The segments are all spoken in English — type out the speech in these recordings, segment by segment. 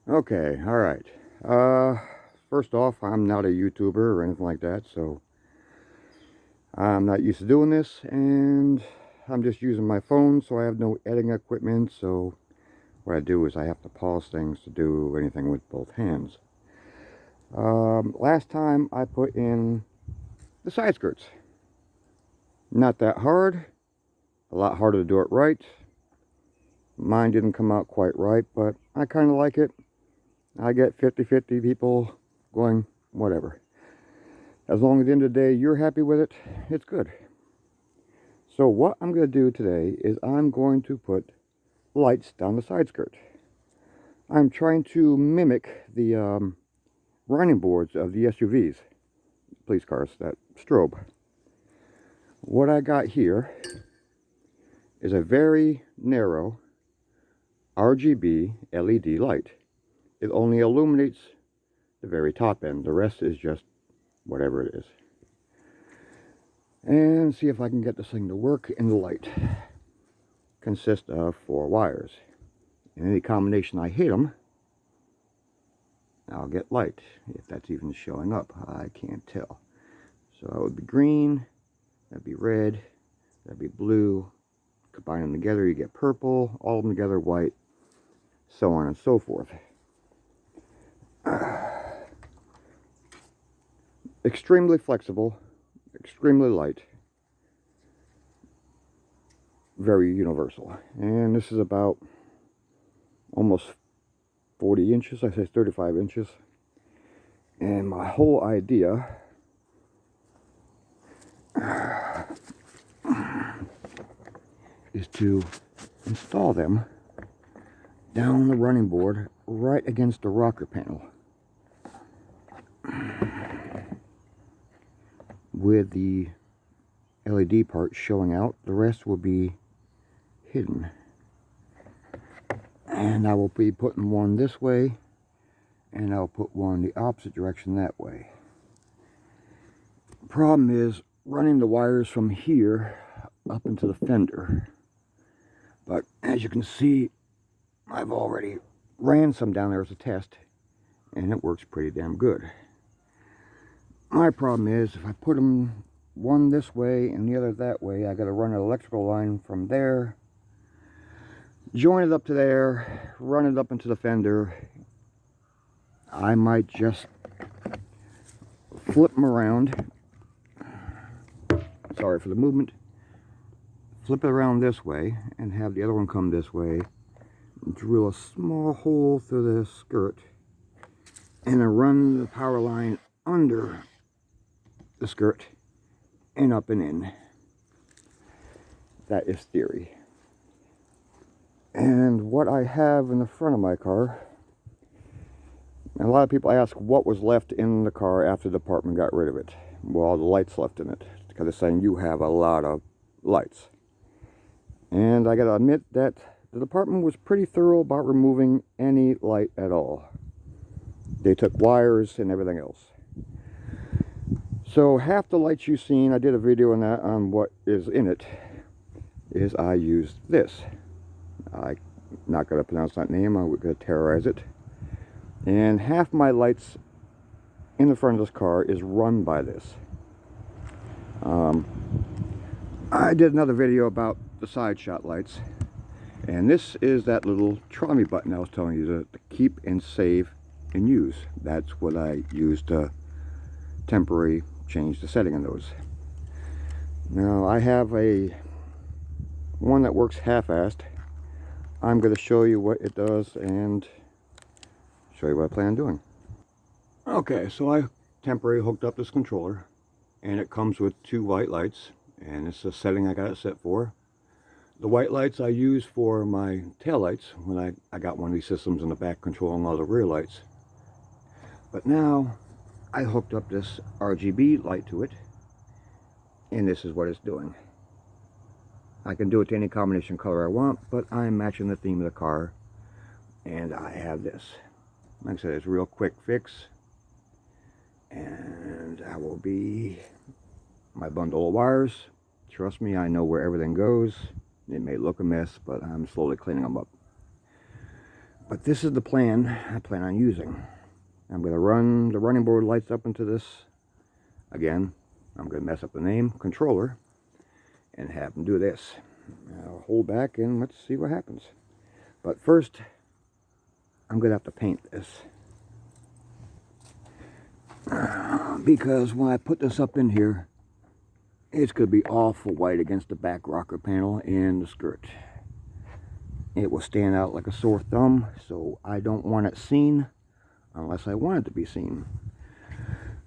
Okay, all right. Uh, First off, I'm not a YouTuber or anything like that, so I'm not used to doing this, and I'm just using my phone, so I have no editing equipment. So what I do is I have to pause things to do anything with both hands. Last time I put in the side skirts. Not that hard. A lot harder to do it right. Mine didn't come out quite right, but I kind of like it. I get 50-50 people going, whatever. As long as at the end of the day you're happy with it, it's good. So what I'm going to do today is I'm going to put lights down the side skirt. I'm trying to mimic the running boards of the SUVs, police cars, that strobe. What I got here is a very narrow RGB LED light. It only illuminates the very top end. The rest is just whatever it is. And see if I can get this thing to work in the light. Consists of 4 wires. In any combination I hit them, I'll get light. If that's even showing up, I can't tell. So that would be green, that'd be red, that'd be blue. Combine them together, you get purple. All of them together, white. So on and so forth. Extremely flexible, extremely light, very universal. And this is about almost 40 inches, I say 35 inches. And my whole idea is to install them down the running board right against the rocker panel, with the LED part showing out. The rest will be hidden. And I will be putting one this way, and I'll put one the opposite direction that way. Problem is running the wires from here up into the fender. But as you can see, I've already ran some down there as a test, and it works pretty damn good. My problem is if I put them one this way and the other that way, I got to run an electrical line from there, join it up to there, run it up into the fender. I might just flip them around. Sorry for the movement. Flip it around this way and have the other one come this way. Drill a small hole through the skirt and then run the power line under the skirt and up and in. That is theory. And what I have in the front of my car, and a lot of people ask what was left in the car after the department got rid of it. Well, the lights left in it, because they're saying you have a lot of lights. And I gotta admit that the department was pretty thorough about removing any light at all. They took wires and everything else. So half the lights you've seen, I did a video on that, on what is in it, is I used this. I'm not going to pronounce that name, I'm going to terrorize it. And half my lights in the front of this car is run by this. I did another video about the side shot lights. And this is that little trolley button I was telling you to keep and save and use. That's what I use to temporarily change the setting on those. Now I have one that works half-assed. I'm going to show you what it does and show you what I plan on doing. Okay, so I temporarily hooked up this controller, and it comes with 2 white lights, and it's the setting I got it set for. The white lights I use for my tail lights when I got one of these systems in the back controlling all the rear lights. But now I hooked up this RGB light to it, and this is what it's doing. I can do it to any combination color I want, but I'm matching the theme of the car, and I have this. Like I said, it's a real quick fix, and I will be my bundle of wires. Trust me, I know where everything goes. It may look a mess, but I'm slowly cleaning them up. But this is the plan I plan on using. I'm going to run the running board lights up into this. Again, I'm going to mess up the name, controller, and have them do this. I'll hold back and let's see what happens. But first, I'm going to have to paint this. Because when I put this up in here, it's going to be awful white against the back rocker panel and the skirt. It will stand out like a sore thumb, so I don't want it seen unless I want it to be seen.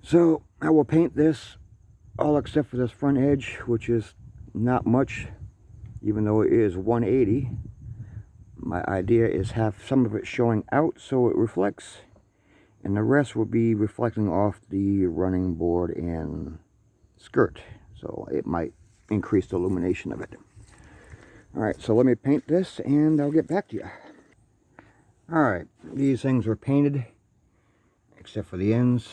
So I will paint this all except for this front edge, which is not much, even though it is 180. My idea is have some of it showing out so it reflects, and the rest will be reflecting off the running board and skirt, so it might increase the illumination of it. Alright, so let me paint this and I'll get back to you. Alright, these things were painted except for the ends.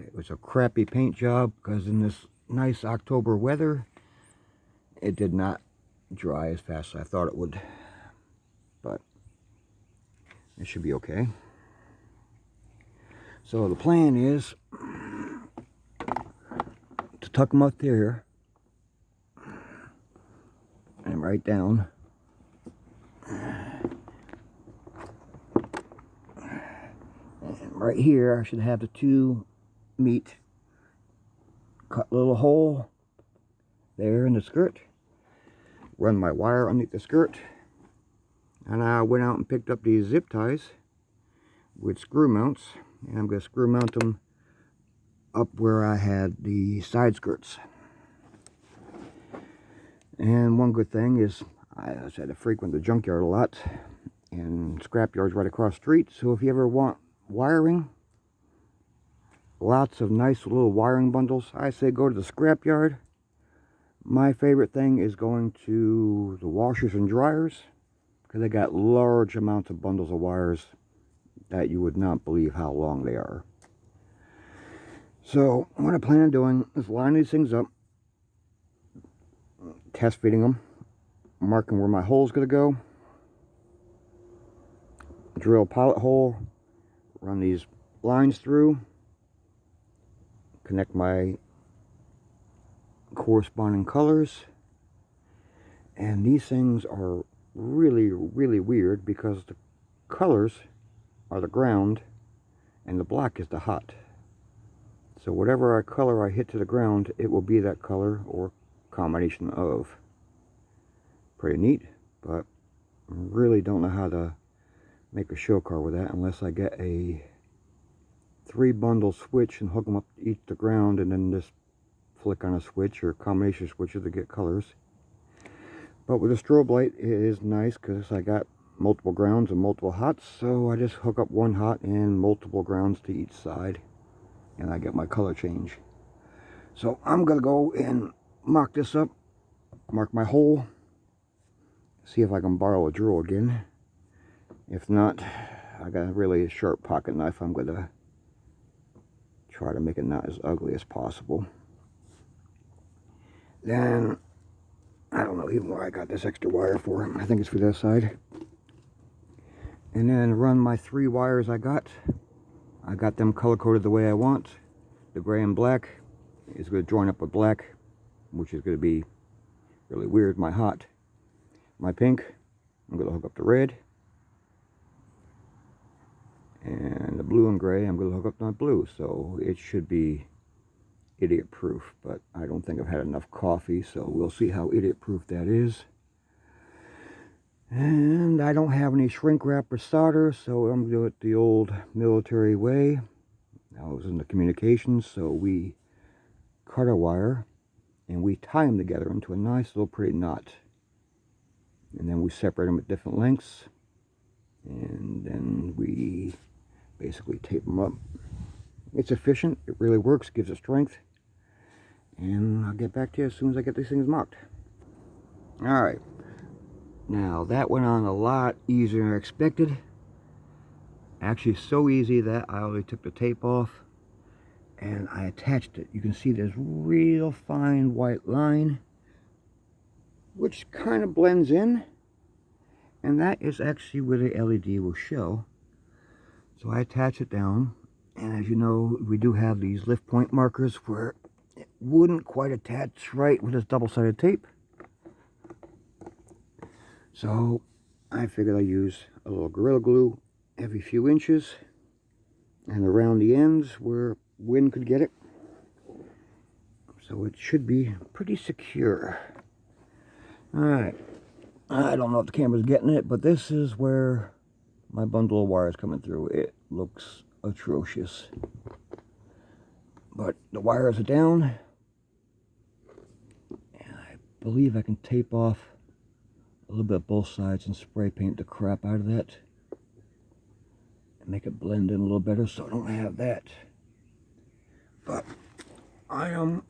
It was a crappy paint job because in this nice October weather it did not dry as fast as I thought it would, but it should be okay. So the plan is to tuck them up there and right down. And right here I should have the two meet. Cut a little hole there in the skirt. Run my wire underneath the skirt. And I went out and picked up these zip ties with screw mounts. And I'm going to screw mount them up where I had the side skirts. And one good thing is I had to frequent the junkyard a lot, and scrap yards right across the street. So if you ever want wiring, lots of nice little wiring bundles, I say go to the scrap yard. My favorite thing is going to the washers and dryers, because they got large amounts of bundles of wires that you would not believe how long they are. So what I plan on doing is line these things up, test fitting them, marking where my hole is going to go, drill a pilot hole, run these lines through, connect my corresponding colors. And these things are really weird because the colors are the ground and the black is the hot. So whatever color I hit to the ground, it will be that color or combination of. Pretty neat, but really don't know how to make a show car with that unless I get a 3-bundle switch and hook them up to each the ground and then just flick on a switch or combination switches to get colors. But with a strobe light it is nice because I got multiple grounds and multiple hots, so I just hook up one hot and multiple grounds to each side and I get my color change. So I'm gonna go and mock this up, mark my hole, see if I can borrow a drill again. If not, I got a really sharp pocket knife. I'm gonna try to make it not as ugly as possible. Then I don't know even where I got this extra wire for. I think it's for this side. And then run my 3 wires I got. I got them color coded the way I want. The gray and black is going to join up with black, which is going to be really weird. My hot, my pink, I'm going to hook up the red. And the blue and gray, I'm going to hook up my blue. So it should be idiot proof, but I don't think I've had enough coffee, so we'll see how idiot proof that is. And I don't have any shrink wrap or solder, so I'm going to do it the old military way. I was in the communications, so we cut our wire and we tie them together into a nice little pretty knot. And then we separate them at different lengths, and then we basically tape them up. It's efficient, it really works, gives it strength. And I'll get back to you as soon as I get these things mocked. Alright. Now that went on a lot easier than I expected. Actually so easy that I only took the tape off and I attached it. You can see this real fine white line which kind of blends in, And that is actually where the LED will show. So I attach it down, and as you know, we do have these lift point markers where it wouldn't quite attach right with this double-sided tape. So I figured I'd use a little Gorilla Glue every few inches and around the ends where wind could get it. So it should be pretty secure. Alright, I don't know if the camera's getting it, but this is where my bundle of wire is coming through. It looks atrocious. But the wires are down, and I believe I can tape off a little bit of both sides and spray paint the crap out of that and make it blend in a little better so I don't have that. But I am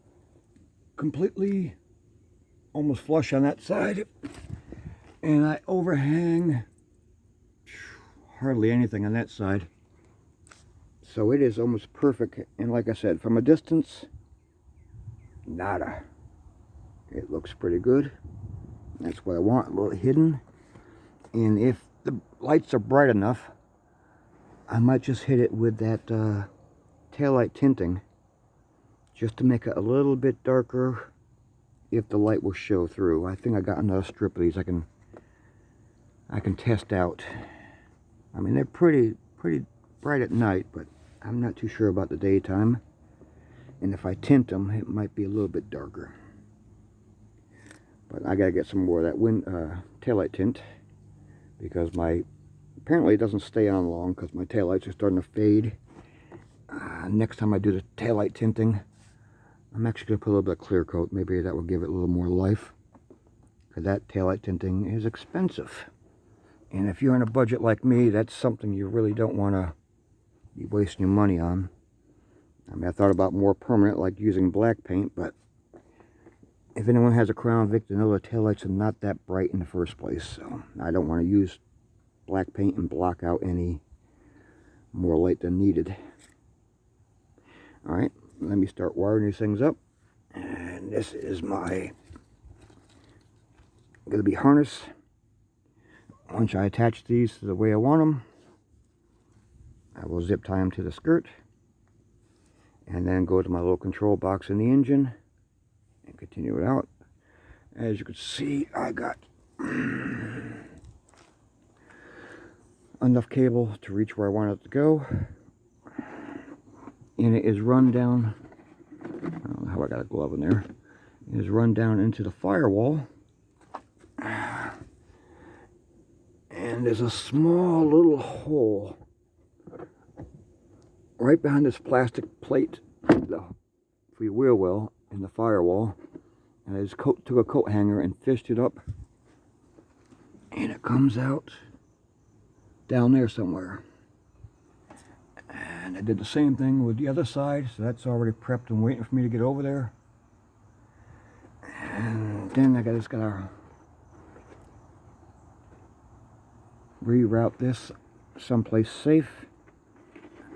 completely almost flush on that side, and I overhang hardly anything on that side, so it is almost perfect. And like I said, from a distance, nada. It looks pretty good. That's what I want, a little hidden. And if the lights are bright enough, I might just hit it with that taillight tinting just to make it a little bit darker if the light will show through. I think I got another strip of these I can test out. I mean, they're pretty bright at night, but I'm not too sure about the daytime. And if I tint them, it might be a little bit darker. But I gotta get some more of that taillight tint, because apparently it doesn't stay on long because my taillights are starting to fade. Next time I do the taillight tinting, I'm actually gonna put a little bit of clear coat. Maybe that will give it a little more life, because that taillight tinting is expensive. And if you're on a budget like me, that's something you really don't want to be wasting your money on. I mean, I thought about more permanent, like using black paint, but if anyone has a Crown Vic, they know the taillights are not that bright in the first place, so I don't want to use black paint and block out any more light than needed. Alright, let me start wiring these things up. And this is my going to be harness. Once I attach these to the way I want them, I will zip tie them to the skirt, and then go to my little control box in the engine and continue it out. As you can see, I got enough cable to reach where I want it to go, and it is run down. I don't know how I got a glove in there. It is run down into the firewall. And there's a small little hole right behind this plastic plate for your wheel well in the firewall. And I just took a coat hanger and fished it up. And it comes out down there somewhere. And I did the same thing with the other side, so that's already prepped and waiting for me to get over there. And then I just gotta reroute this someplace safe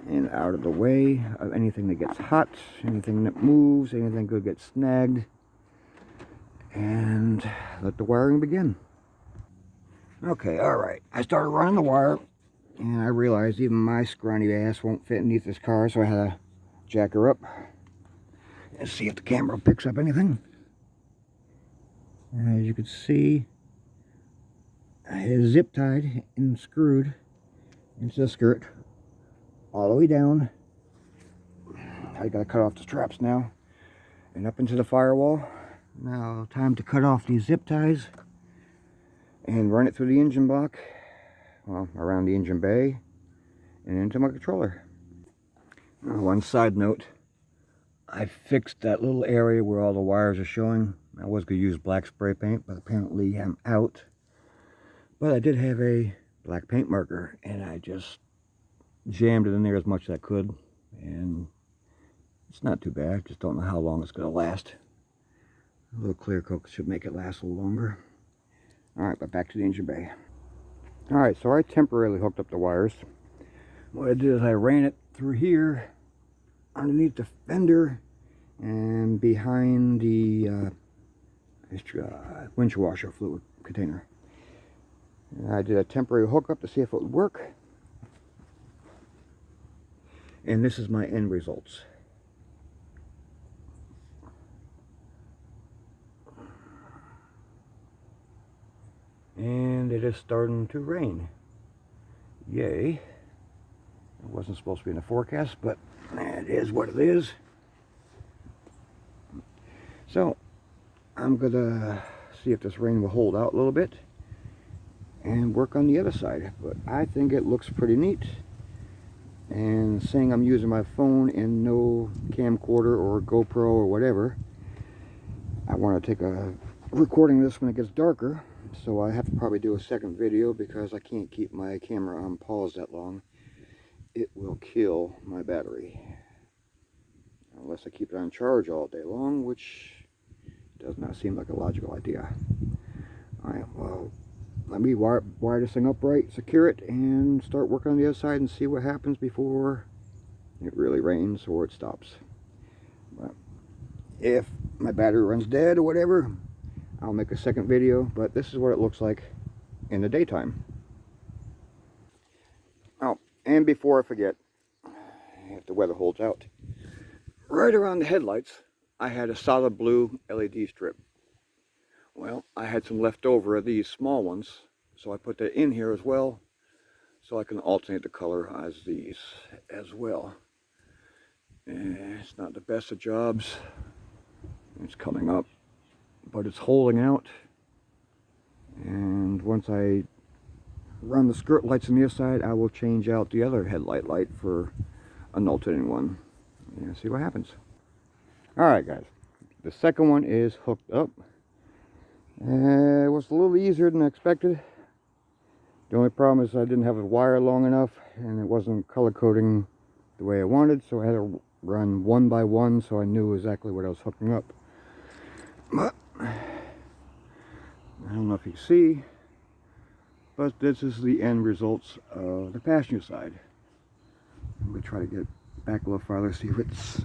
and out of the way of anything that gets hot, anything that moves, anything could get snagged, and let the wiring begin. Okay, alright, I started running the wire, and I realized even my scrawny ass won't fit underneath this car, so I had to jack her up and see if the camera picks up anything. And as you can see, it is zip tied and screwed into the skirt all the way down. I gotta cut off the straps now and up into the firewall. Now time to cut off these zip ties and run it through the engine block, well, around the engine bay and into my controller. Now, one side note, I fixed that little area where all the wires are showing. I was going to use black spray paint, but apparently I'm out. But I did have a black paint marker, and I just jammed it in there as much as I could, and it's not too bad. Just don't know how long it's going to last. A little clear coat should make it last a little longer. Alright, but back to the engine bay. Alright, so I temporarily hooked up the wires. What I did is I ran it through here, underneath the fender, and behind the windshield washer fluid container. I did a temporary hookup to see if it would work. And this is my end results. And it is starting to rain. Yay. It wasn't supposed to be in the forecast, but it is what it is. So, I'm gonna see if this rain will hold out a little bit and work on the other side. But I think it looks pretty neat. And seeing I'm using my phone and no camcorder or GoPro or whatever, I want to take a recording of this when it gets darker. So I have to probably do a second video because I can't keep my camera on pause that long. It will kill my battery. Unless I keep it on charge all day long, which does not seem like a logical idea. Alright, well, let me wire this thing up right, secure it, and start working on the other side and see what happens before it really rains or it stops. But if my battery runs dead or whatever, I'll make a second video, but this is what it looks like in the daytime. Oh, and before I forget, if the weather holds out, right around the headlights, I had a solid blue LED strip. Well, I had some left over of these small ones, so I put that in here as well, so I can alternate the color as these as well. And it's not the best of jobs. It's coming up, but it's holding out. And once I run the skirt lights on the other side, I will change out the other headlight light for an alternating one and see what happens. Alright guys, the second one is hooked up. It was a little easier than I expected. The only problem is I didn't have a wire long enough and it wasn't color coding the way I wanted, so I had to run one by one so I knew exactly what I was hooking up. But I don't know if you can see, but this is the end results of the passenger side. I'm going to try to get back a little farther, see if it's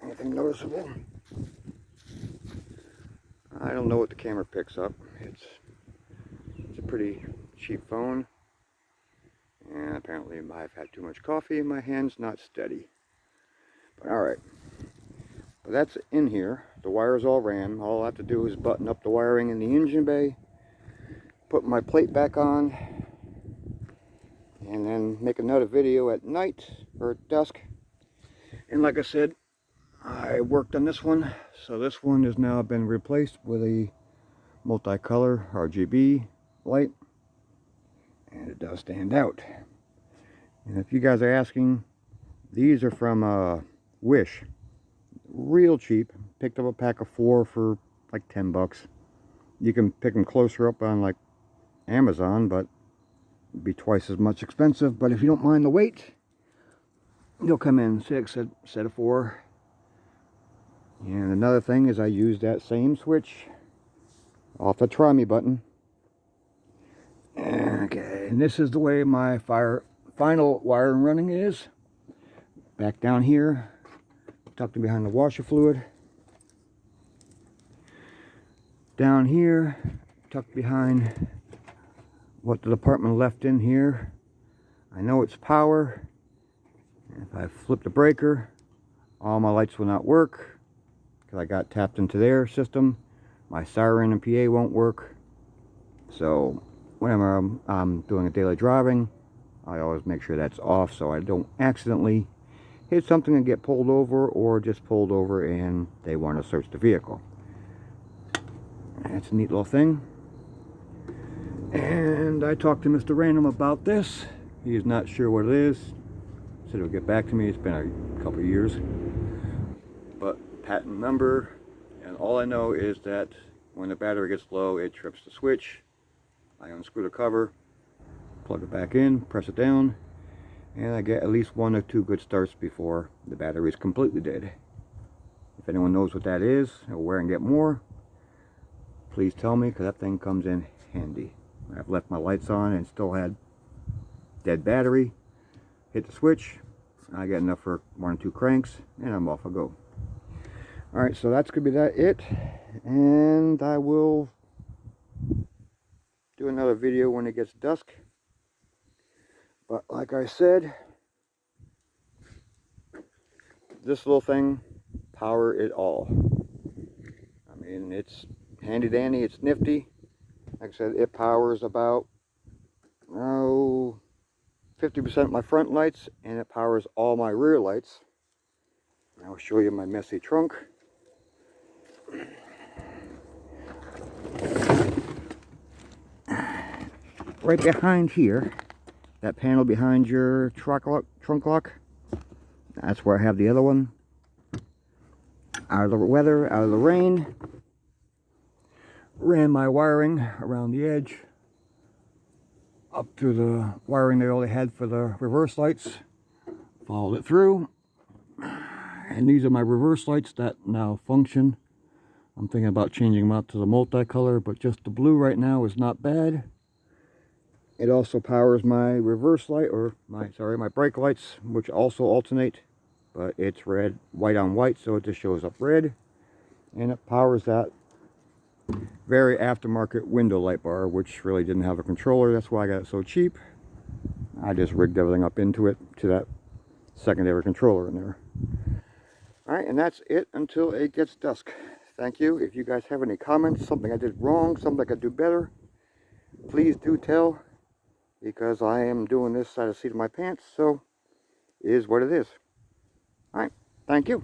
anything noticeable. I don't know what the camera picks up. It's a pretty cheap phone, and apparently I've had too much coffee and my hand's not steady. But alright, but that's in here. The wires all ran. All I have to do is button up the wiring in the engine bay, put my plate back on, and then make another video at night or at dusk. And like I said, I worked on this one, so this one has now been replaced with a multicolor RGB light, and it does stand out. And if you guys are asking, these are from Wish, real cheap. Picked up a pack of 4 for like 10 bucks. You can pick them closer up on like Amazon, but it'd be twice as much expensive. But if you don't mind the weight, they'll come in 6 instead of 4. And another thing is I use that same switch off the try me button. Okay, and this is the way my final wire running is. Back down here, tucked in behind the washer fluid. Down here, tucked behind what the department left in here. I know it's power. If I flip the breaker, all my lights will not work because I got tapped into their system. My siren and PA won't work. So whenever I'm doing a daily driving, I always make sure that's off so I don't accidentally hit something and get pulled over, or just pulled over and they want to search the vehicle. That's a neat little thing. And I talked to Mr. Random about this. He's not sure what it is. Said he'll get back to me. It's been a couple of years. But patent number, and all I know is that when the battery gets low, it trips the switch. I unscrew the cover, plug it back in, press it down, and I get at least 1 or 2 good starts before the battery is completely dead. If anyone knows what that is or where I can get more, please tell me, because that thing comes in handy. I've left my lights on and still had dead battery. Hit the switch, I get enough for 1 or 2 cranks, and I'm off I go. Alright, so that's going to be it. And I will do another video when it gets dusk. But like I said, this little thing, power it all. I mean, it's handy dandy, it's nifty. Like I said, it powers about 50% of my front lights, and it powers all my rear lights. I'll show you my messy trunk. Right behind here, that panel behind your trunk lock, that's where I have the other one. Out of the weather, out of the rain. Ran my wiring around the edge, up through the wiring they only had for the reverse lights. Followed it through. And these are my reverse lights that now function. I'm thinking about changing them out to the multicolor, but just the blue right now is not bad. It also powers my reverse light, or my brake lights, which also alternate, but it's red, white on white, so it just shows up red. And it powers that very aftermarket window light bar, which really didn't have a controller. That's why I got it so cheap. I just rigged everything up into it, to that secondary controller in there. Alright, and that's it until it gets dusk. Thank you. If you guys have any comments, something I did wrong, something I could do better, please do tell, because I am doing this out of the seat of my pants, so it is what it is. Alright, thank you.